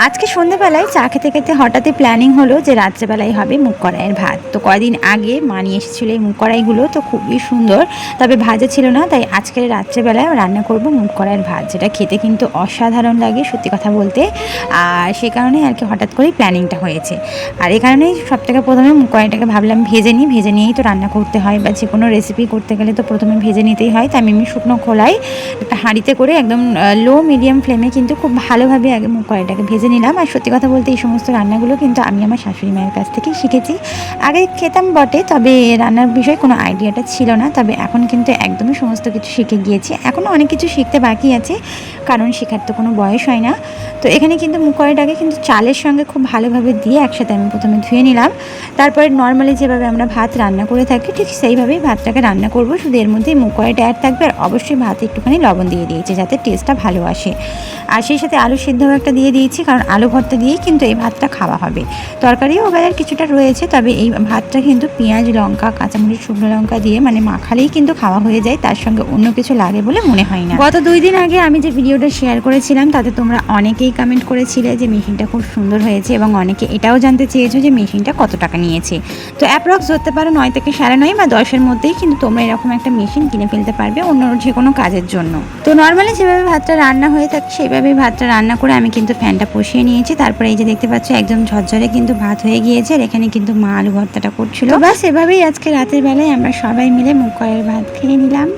আজকে সন্ধ্যেবেলায় চা খেতে খেতে হঠাৎই প্ল্যানিং হলো যে রাত্রেবেলায় হবে মুগ কড়াইয়ের ভাত। তো কয়দিন আগে মা নিয়ে এসেছিলো এই মুগ কড়াইগুলো, তো খুবই সুন্দর, তবে ভাজা ছিল না। তাই আজকের রাত্রেবেলায় রান্না করব মুগ কড়াইয়ের ভাত, যেটা খেতে কিন্তু অসাধারণ লাগে সত্যি কথা বলতে। আর সে কারণেই আর কি হঠাৎ করেই প্ল্যানিংটা হয়েছে। আর এই কারণেই সবথেকে প্রথমে মুগ কড়াইটাকে ভাবলাম ভেজে নিই, ভেজে নিয়েই তো রান্না করতে হয়, বা যে কোনো রেসিপি করতে গেলে তো প্রথমে ভেজে নিতেই হয়। তাই আমি শুকনো খোলায় একটা হাঁড়িতে করে একদম লো মিডিয়াম ফ্লেমে কিন্তু খুব ভালোভাবে আগে মুগ কড়াইটাকে ভেজে নিলাম। আর সত্যি কথা বলতে এই সমস্ত রান্নাগুলো কিন্তু আমি আমার শাশুড়ি মায়ের কাছ থেকেই শিখেছি। আগে খেতাম বটে, তবে রান্নার বিষয়ে কোনো আইডিয়াটা ছিল না। তবে এখন কিন্তু একদমই সমস্ত কিছু শিখে গিয়েছি। এখনও অনেক কিছু শিখতে বাকি আছে, কারণ শেখার তো কোনো বয়স হয় না। তো এখানে কিন্তু মুগ কড়াইটাকে কিন্তু চালের সঙ্গে খুব ভালোভাবে দিয়ে একসাথে আমি প্রথমে ধুয়ে নিলাম। তারপরে নর্মালি যেভাবে আমরা ভাত রান্না করে থাকি ঠিক সেইভাবেই ভাতটাকে রান্না করব, শুধু এর মধ্যে মুগ কড়াইটা অ্যাড থাকবে। আর অবশ্যই ভাতে একটুখানি লবণ দিয়ে দিয়েছি যাতে টেস্টটা ভালো আসে। আর সেই সাথে আলু সিদ্ধও একটা দিয়ে দিয়েছি, কারণ আলু ভর্তা দিয়েই কিন্তু এই ভাতটা খাওয়া হবে। তরকারিও ওবেলার কিছুটা রয়েছে, তবে এই ভাতটা কিন্তু পেঁয়াজ, লঙ্কা, কাঁচামরিচ, শুকনো লঙ্কা দিয়ে মানে মাখালেই কিন্তু খাওয়া হয়ে যায়, তার সঙ্গে অন্য কিছু লাগে বলে মনে হয় না। গত 2 দিন আগে আমি যে ভিডিওটা শেয়ার করেছিলাম তাতে তোমরা অনেকেই কমেন্ট করেছিলে যে মেশিনটা খুব সুন্দর হয়েছে, এবং অনেকে এটাও জানতে চেয়েছো যে মেশিনটা কত টাকা নিয়েছে। তো অ্যাপ্রক্স ধরতে পারো 9 থেকে 9.5 বা 10-এর মধ্যেই কিন্তু তোমরা এরকম একটা মেশিন কিনে ফেলতে পারবে অন্য যে কোনো কাজের জন্য। তো নর্মালি যেভাবে ভাতটা রান্না হয়ে থাকে সেইভাবেই ভাতটা রান্না করে আমি কিন্তু ফ্যানটা বসিয়ে নিয়েছি। তারপরে এই যে দেখতে পাচ্ছ একদম ঝরঝরে কিন্তু ভাত হয়ে গিয়েছে। আর এখানে কিন্তু মা আলু ভর্তাটা করছিল। বাস এভাবেই আজকে রাতের বেলায় আমরা সবাই মিলে মুগ কড়াইয়ের ভাত খেয়ে নিলাম।